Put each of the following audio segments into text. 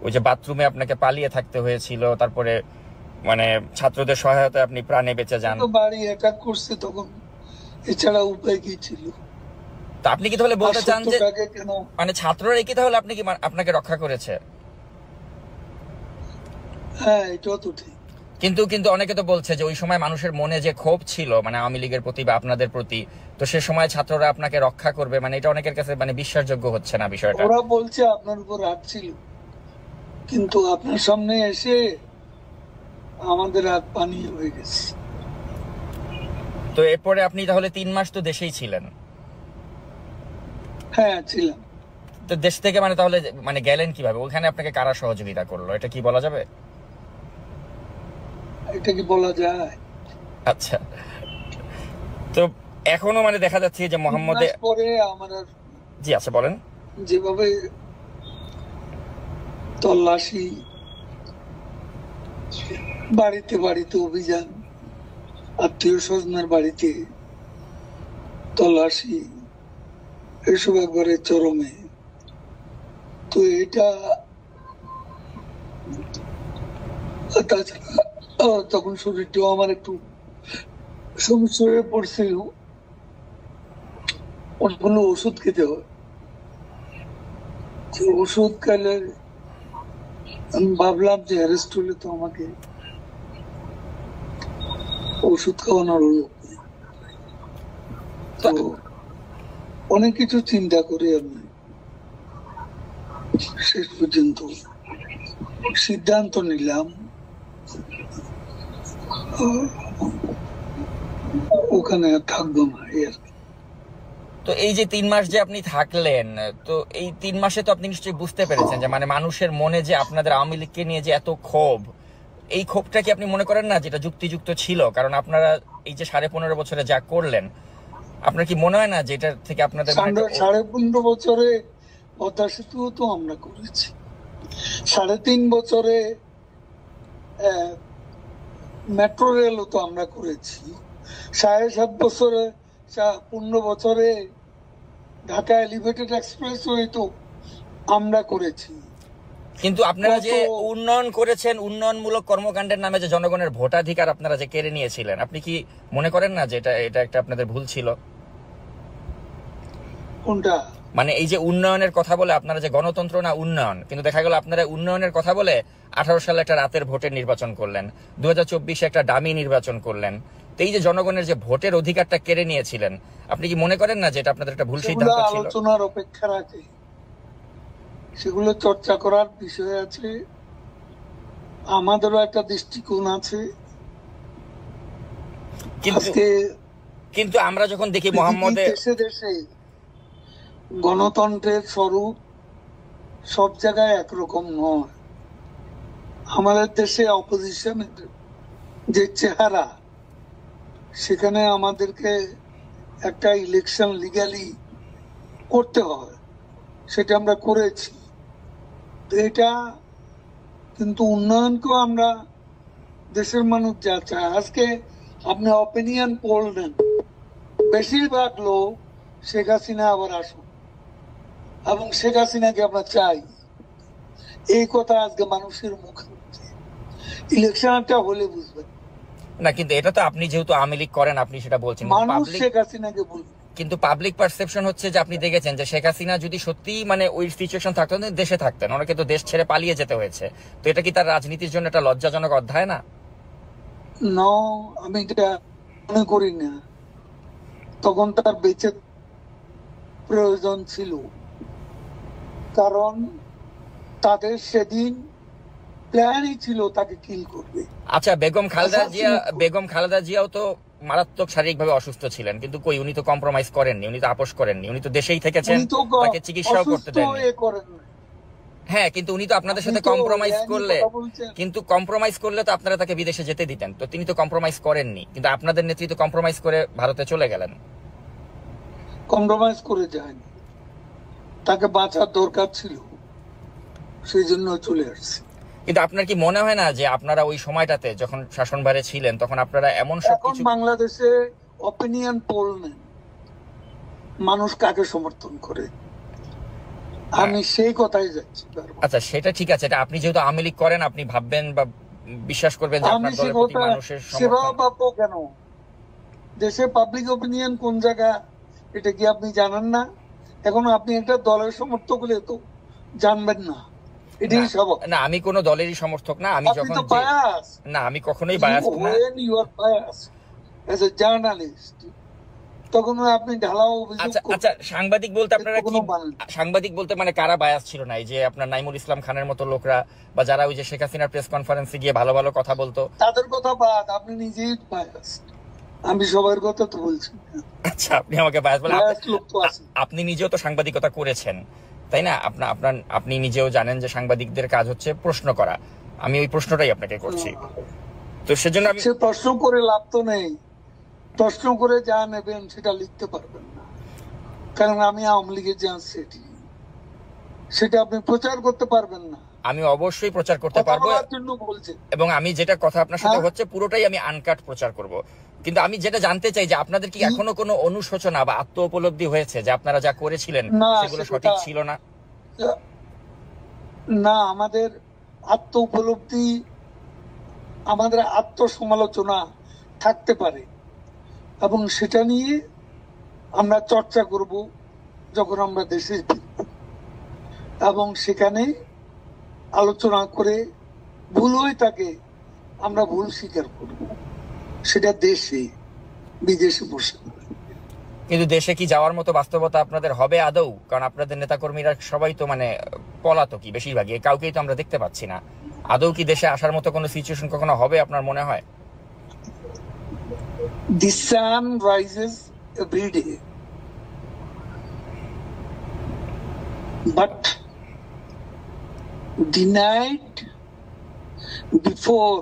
ওই যে বাথরুমে আপনাকে পালিয়ে থাকতে হয়েছিল, তারপরে মানে ছাত্রদের সহায়তায় আপনি প্রাণে বেঁচে যান। বাড়ি অ্যাটাক করছে তখন, এছাড়া উপায় কি ছিল? তো আপনি কি তাহলে বলতে চান যে মানে ছাত্ররা কি তাহলে আপনাকে রক্ষা করেছে? হ্যাঁ, এটাও তো ঠিক। কিন্তু কিন্তু অনেকে তো বলছে যে ওই সময় মানুষের মনে যে ক্ষোভ ছিল মানে আওয়ামী লীগের প্রতি বা আপনাদের প্রতি, তো সে সময় ছাত্ররা আপনাকে রক্ষা করবে, মানে এটা অনেকের কাছে মানে বিশ্বাসযোগ্য হচ্ছে না বিষয়টা। ওরা বলছে আপনার উপর রাগ ছিল, কিন্তু আপনার সামনে এসে আমাদের হাত পানি হয়ে গেছে। তো এরপরে আপনি তাহলে 3 মাস তো দেশেই ছিলেন? হ্যাঁ, ছিলাম। তো দেশ থেকে মানে তাহলে মানে গেলেন কিভাবে? ওখানে আপনাকে কারা সহযোগিতা করলো, এটা কি বলা যাবে? এটা কি বলা যায়? আচ্ছা, তো এখনো মানে দেখা যাচ্ছে যে মোহাম্মদে পরে আমার, জি আচ্ছা বলেন। যেভাবে তল্লাশি, বাড়িতে বাড়িতে অভিযান, আত্মীয় স্বজনের বাড়িতে তল্লাশি, এসব একবারে চরমে। তো এটা তাছাড়া তখন শরীরটাও আমার একটু সমস্যা হয়ে পড়ছিল, অনেকগুলো ওষুধ খেতে হয়। ওষুধ খেলে আমি ভাবলাম যে অ্যারেস্ট হলে তো আমাকে ওষুধ খাওয়ানোর হলো। তো অনেক কিছু চিন্তা করে আমি শেষ পর্যন্ত সিদ্ধান্ত নিলাম ওখানে থাকবো না। তো এই যে 3 মাস যে আপনি থাকলেন, তো এই 3 মাসে তো আপনি নিশ্চয়ই বুঝতে পেরেছেন যে মানে মানুষের মনে যে আপনাদের আওয়ামী লীগকে নিয়ে যে এত ক্ষোভ, এই ক্ষোভটা কি আপনি মনে করেন না যেটা যুক্তিযুক্ত ছিল? কারণ আপনারা এই যে 15.5 বছরে যা করলেন, আপনার কি মনে হয় না যে এটা থেকে আপনাদের 15.5 বছরে পদ্মা সেতু তো আমরা করেছি, 3.5 বছরে মেট্রো রেলও তো আমরা করেছি, 7.5 বছরে 15 বছরে ঢাকা এলিভেটেড এক্সপ্রেসওয়ে তো আমরা করেছি। কিন্তু আপনারা যে উন্নয়ন করেছেন, উন্নয়নমূলক কর্মকাণ্ডের নামে যে জনগণের ভোটাধিকার আপনারা যে কেড়ে নিয়েছিলেন, আপনি কি মনে করেন না যে এটা একটা আপনাদের ভুল ছিল? কোনটা? মানে এই যে উন্নয়নের কথা বলে আপনারা যে গণতন্ত্র না উন্নয়ন, কিন্তু দেখা গেল আপনারা উন্নয়নের কথা বলে 18 সালে একটা রাতের ভোটের নির্বাচন করলেন, 2024 একটা ডামি নির্বাচন করলেন। তো এই যে জনগণের যে ভোটের অধিকারটা কেড়ে নিয়েছিলেন, আপনি কি মনে করেন না যে এটা আপনাদের একটা ভুল সিদ্ধান্ত ছিল? আলোচনার অপেক্ষা রাখে, সেগুলো চর্চা করার বিষয় আছে, আমাদেরও একটা দৃষ্টিকোণ আছে। কিন্তু আমরা যখন দেখি মোহাম্মদে দেশে দেশে গণতন্ত্রের স্বরূপ সব জায়গায় একরকম নয়। আমাদের দেশে অপোজিশনের যে চেহারা, সেখানে আমাদেরকে একটা ইলেকশন লিগালি করতে হয়, সেটা আমরা করেছি। এটা কিন্তু উন্নয়নকেও আমরা, দেশের মানুষ যা চায়, আজকে আপনি অপিনিয়ন পোল নেন, বেশিরভাগ লোক শেখ হাসিনা আবার আসুন, এবং শেখ হাসিনাকে আমরা চাই, এই কথা আজকে মানুষের মুখে হচ্ছে। ইলেকশনটা হলে বুঝবেন না, কিন্তু এটা তো আপনি যেহেতু আওয়ামী লীগ করেন আপনি সেটা বলছেন, মানুষ শেখ হাসিনাকে বলবে। কিন্তু পাবলিক পারসেপশন হচ্ছে যে আপনি দেখেছেন যে শেখ হাসিনা যদি সত্যি মানে ওই সিচুয়েশন থাকতো দেশে থাকতেন, অনেকে তো দেশ ছেড়ে পালিয়ে যেতে হয়েছে। তো এটা কি তার রাজনীতির জন্য একটা লজ্জাজনক অধ্যায় না? আমি এটা মনে করি না। তখন তার বেঁচে প্রয়োজন ছিল, কারণ তাদের সেদিন প্ল্যানই ছিল তাকে কিল করবে। আচ্ছা, বেগম খালেদা জিয়াও তো মারাত্মক শারীরিকভাবে অসুস্থ ছিলেন, কিন্তু কই উনি তো কম্প্রোমাইজ করেননি, উনি তো আপোষ করেননি, উনি তো দেশেই থেকেছেন, তাকে চিকিৎসাও করতে দেননি। হ্যাঁ, কিন্তু উনি তো আপনাদের সাথে কম্প্রোমাইজ করলে তো আপনারা তাকে বিদেশে যেতে দিতেন, তো তিনি তো কম্প্রোমাইজ করেননি, কিন্তু আপনাদের নেতৃত্ব কম্প্রোমাইজ করে ভারতে চলে গেলেন। কম্প্রোমাইজ করে যায়নি, তাকে বাঁচার দরকার ছিল, সেই জন্য চলে আসছে। কিন্তু আপনার কি মনে হয় না যে আপনারা ওই সময়টাতে যখন শাসনভারে ছিলেন তখন আপনারা এমন সবকিছু, বাংলাদেশে অপিনিয়ন পোল নেন, মানুষ কাকে সমর্থন করে, আমি সেই কথাই যাচ্ছি। আচ্ছা সেটা ঠিক আছে, এটা আপনি যেহেতু আওয়ামী লীগ করেন আপনি ভাববেন বা বিশ্বাস করবেন যে আমি আপনার সে দলের প্রতি কথা মানুষের সেবা সমর্থন। পাবো কেন? দেশে পাবলিক ওপিনিয়ন কোন জায়গা এটা কি আপনি জানেন না? এখন আপনি একটা দলের সমর্থক হলে তো জানবেন না, না এটাই স্বাভাবিক। না, আমি কোনো দলেরই সমর্থক না। আমি আপনি যখন তো যে বায়াস। না, আমি কখনোই বায়াসড না। When you are biased as a journalist, তখন আপনি ঢালাও অভিযোগ আচ্ছা করবেন। আচ্ছা, সাংবাদিক বলতে আপনারা এর কি, কোনো মানে নেই। সাংবাদিক বলতে মানে কারা বায়াস ছিল না? এই যে আপনার নাইমুল ইসলাম খানের মতো লোকরা, বা যারা ওই যে শেখ হাসিনার প্রেস কনফারেন্সে গিয়ে ভালো ভালো কথা বলতো? তাদের কথা বাদ, আপনি নিজেই বায়াসড। আমি সবার কথা তো বলছি না। আচ্ছা আপনি আমাকে বায়াস বলেন? বায়াস লোক তো আছে। আপনি নিজেও তো সাংবাদিকতা করেছেন তাই না? আপনি নিজেও জানেন যে সাংবাদিকদের কাজ হচ্ছে প্রশ্ন করা। আমি ওই প্রশ্নটাই আপনাকে করছি, তো সেজন্য আমি সে প্রশ্ন করে লাভ তো নেই। প্রশ্ন করে যা নেবেন সেটা লিখতে পারবেন না, কারণ আমি আওয়ামী লীগের যা সেটা আপনি প্রচার করতে পারবেন না। আমি অবশ্যই প্রচার করতে কথা পারবো, বলার জন্য বলছেন। এবং আমি যেটা কথা আপনার সাথে হ্যাঁ। হচ্ছে পুরোটাই আমি আনকাট প্রচার করব। কিন্তু আমি যেটা জানতে চাই যে আপনাদের কি এখনো কোনো অনুশোচনা বা আত্ম উপলব্ধি হয়েছে যে আপনারা যা করেছিলেন না, সেগুলো সেটা- সঠিক ছিল না? না, আমাদের আত্ম উপলব্ধি, আমাদের আত্মসমালোচনা থাকতে পারে, এবং সেটা নিয়ে আমরা চর্চা করব যখন আমরা দেশে ফিরব, এবং সেখানে আলোচনা করে ভুল হয়ে থাকে আমরা ভুল স্বীকার করব, সেটা দেশে বিদেশে বসে। কিন্তু দেশে কি যাওয়ার মতো বাস্তবতা আপনাদের হবে আদৌ? কারণ আপনাদের নেতাকর্মীরা সবাই তো মানে পলাতকই বেশিরভাগই, কাউকেই তো আমরা দেখতে পাচ্ছি না। আদৌ কি দেশে আসার মতো কোনো সিচুয়েশন কখনো হবে আপনার মনে হয়? The sun rises every day, but the night before.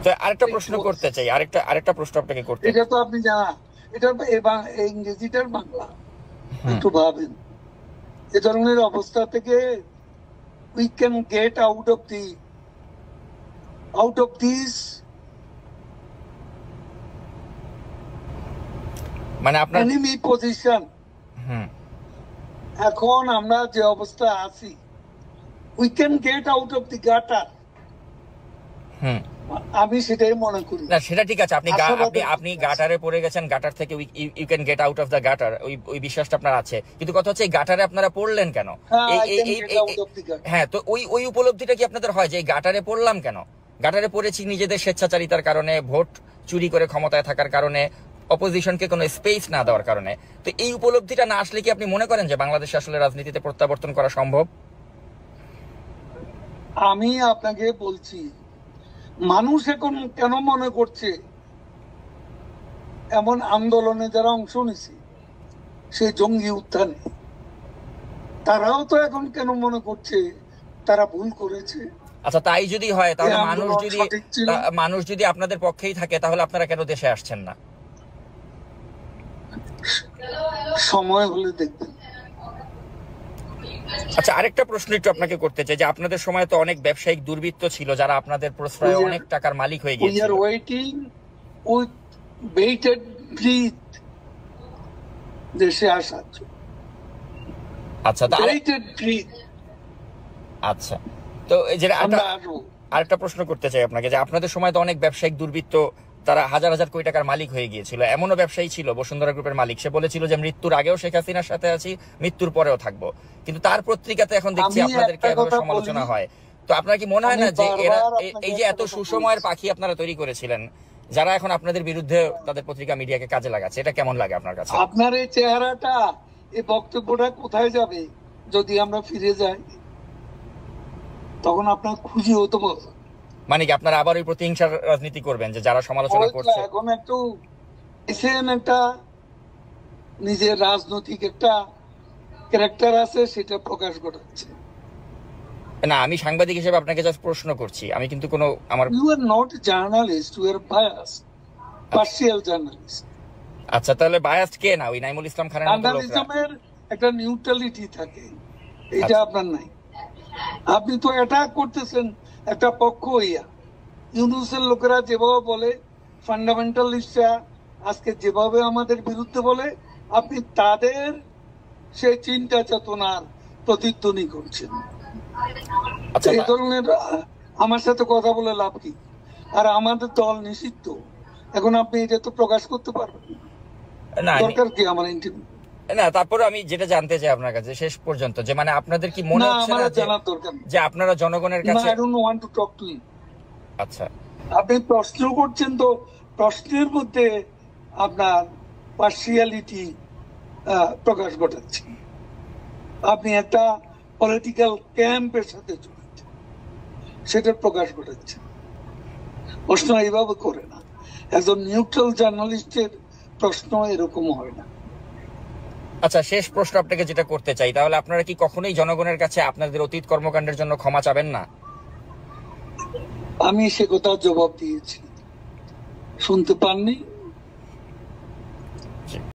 তো আরেকটা প্রশ্ন করতে চাই, আরেকটা প্রশ্ন আপনাকে করতে। এটা তো আপনি জানা, এটা ইংরেজিটার বাংলা। একটু ভাবেন, এ ধরনের অবস্থা থেকে we can get out of this. মানে আপনার enemy position. এখন আমরা যে অবস্থা আছি, we can get out of the gutter. আমি সেটাই মনে করি। না সেটা ঠিক আছে, আপনি গাটারে পড়ে গেছেন, গাটার থেকে you can get out of the gutter, ওই বিশ্বাসটা আপনার আছে। কিন্তু কথা হচ্ছে এই গাটারে আপনারা পড়লেন কেন? হ্যাঁ, তো ওই উপলব্ধিটা কি আপনাদের হয় যে এই গাটারে পড়লাম কেন? গাটারে পড়েছি নিজেদের স্বেচ্ছাচারিতার কারণে, ভোট চুরি করে ক্ষমতায় থাকার কারণে, অপোজিশনকে কোনো স্পেস না দেওয়ার কারণে। তো এই উপলব্ধিটা না আসলে কি আপনি মনে করেন যে বাংলাদেশে আসলে রাজনীতিতে প্রত্যাবর্তন করা সম্ভব? আমি আপনাকে বলছি, মানুষ এখন কেন মনে করছে, এমন আন্দোলনে যারা অংশ নিছে, সেই জঙ্গি উত্থানে, তারাও তো এখন কেন মনে করছে তারা ভুল করেছে? আচ্ছা তাই যদি হয় তাহলে মানুষ যদি আপনাদের পক্ষেই থাকে তাহলে আপনারা কেন দেশে আসছেন না? সময় হলে দেখবেন। আচ্ছা আরেকটা প্রশ্ন একটু আপনাকে করতে চাই যে আপনাদের সময় তো অনেক ব্যবসায়িক দুর্বৃত্ত ছিল যারা আপনাদের প্রশ্রয়ে অনেক টাকার মালিক হয়ে গিয়েছিল। We are waiting with bated breath দেশে আসার জন্য। আচ্ছা bated breath। আচ্ছা, তো যেটা আরেকটা প্রশ্ন করতে চাই আপনাকে যে আপনাদের সময় তো অনেক ব্যবসায়িক দুর্বৃত্ত, তারা হাজার হাজার কোটি টাকার মালিক হয়ে গিয়েছিল। এমনও ব্যবসায়ী ছিল, বসুন্ধরা গ্রুপের মালিক, সে বলেছিল যে মৃত্যুর আগেও শেখ হাসিনার সাথে আছি, মৃত্যুর পরেও থাকবো। কিন্তু তার পত্রিকাতে এখন দেখছি আপনাদেরকে এভাবে সমালোচনা হয়। তো আপনার কি মনে হয় না যে এরা এই যে এত সুসময়ের পাখি আপনারা তৈরি করেছিলেন, যারা এখন আপনাদের বিরুদ্ধে তাদের পত্রিকা মিডিয়াকে কাজে লাগাচ্ছে, এটা কেমন লাগে আপনার কাছে? আপনার এই চেহারাটা, এই বক্তব্যটা কোথায় যাবে যদি আমরা ফিরে যাই? তখন আপনার খুশি হতে বল, মানে কি আপনারা আবার ওই প্রতিহিংসার রাজনীতি করবেন যে যারা সমালোচনা করছে? এখন একটু একটা নিজের রাজনৈতিক একটা ক্যারেক্টার আছে, সেটা প্রকাশ ঘটাচ্ছে। না আমি সাংবাদিক হিসেবে আপনাকে জাস্ট প্রশ্ন করছি, আমি কিন্তু কোনো আমার you are not journalist, you are biased, partial journalist. আচ্ছা তাহলে বায়াসড কে? না ওই নাইমুল ইসলাম খানের মতো লোকরা। জার্নালিজমের একটা নিউট্রালিটি থাকে, এটা আপনার নাই। আপনি তো অ্যাটাক করতেছেন একটা পক্ষ হইয়া। ইউনুসের লোকেরা যেভাবে বলে, ফান্ডামেন্টালিস্টরা আজকে যেভাবে আমাদের বিরুদ্ধে বলে, আপনি তাদের সেই চিন্তা চেতনার প্রতিধ্বনি করছেন। আচ্ছা, এই ধরনের আমার সাথে কথা বলে লাভ কি? আর আমাদের দল নিষিদ্ধ, এখন আপনি এটা তো প্রকাশ করতে পারবেন না। না দরকার কি আমার ইন্টারভিউ? না, তারপরে আমি যেটা জানতে চাই আপনার কাছে শেষ পর্যন্ত, যে মানে আপনাদের কি মনে না, হচ্ছে আমার না জানার দরকার নেই। যে আপনারা জনগণের No, কাছে? I don't want to talk to you. আচ্ছা, আপনি প্রশ্ন করছেন, তো প্রশ্নের মধ্যে আপনার পার্সিয়ালিটি প্রকাশ ঘটাচ্ছেন। আপনি একটা পলিটিক্যাল ক্যাম্পের সাথে জড়িত, সেটার প্রকাশ ঘটাচ্ছেন। প্রশ্ন এইভাবে করে না, একজন নিউট্রাল জার্নালিস্টের প্রশ্ন এরকম হয় না। আচ্ছা, শেষ প্রশ্ন আপনাকে যেটা করতে চাই, তাহলে আপনারা কি কখনোই জনগণের কাছে আপনাদের অতীত কর্মকাণ্ডের জন্য ক্ষমা চাবেন না? আমি সে কথা জবাব দিয়েছি, শুনতে পাননি?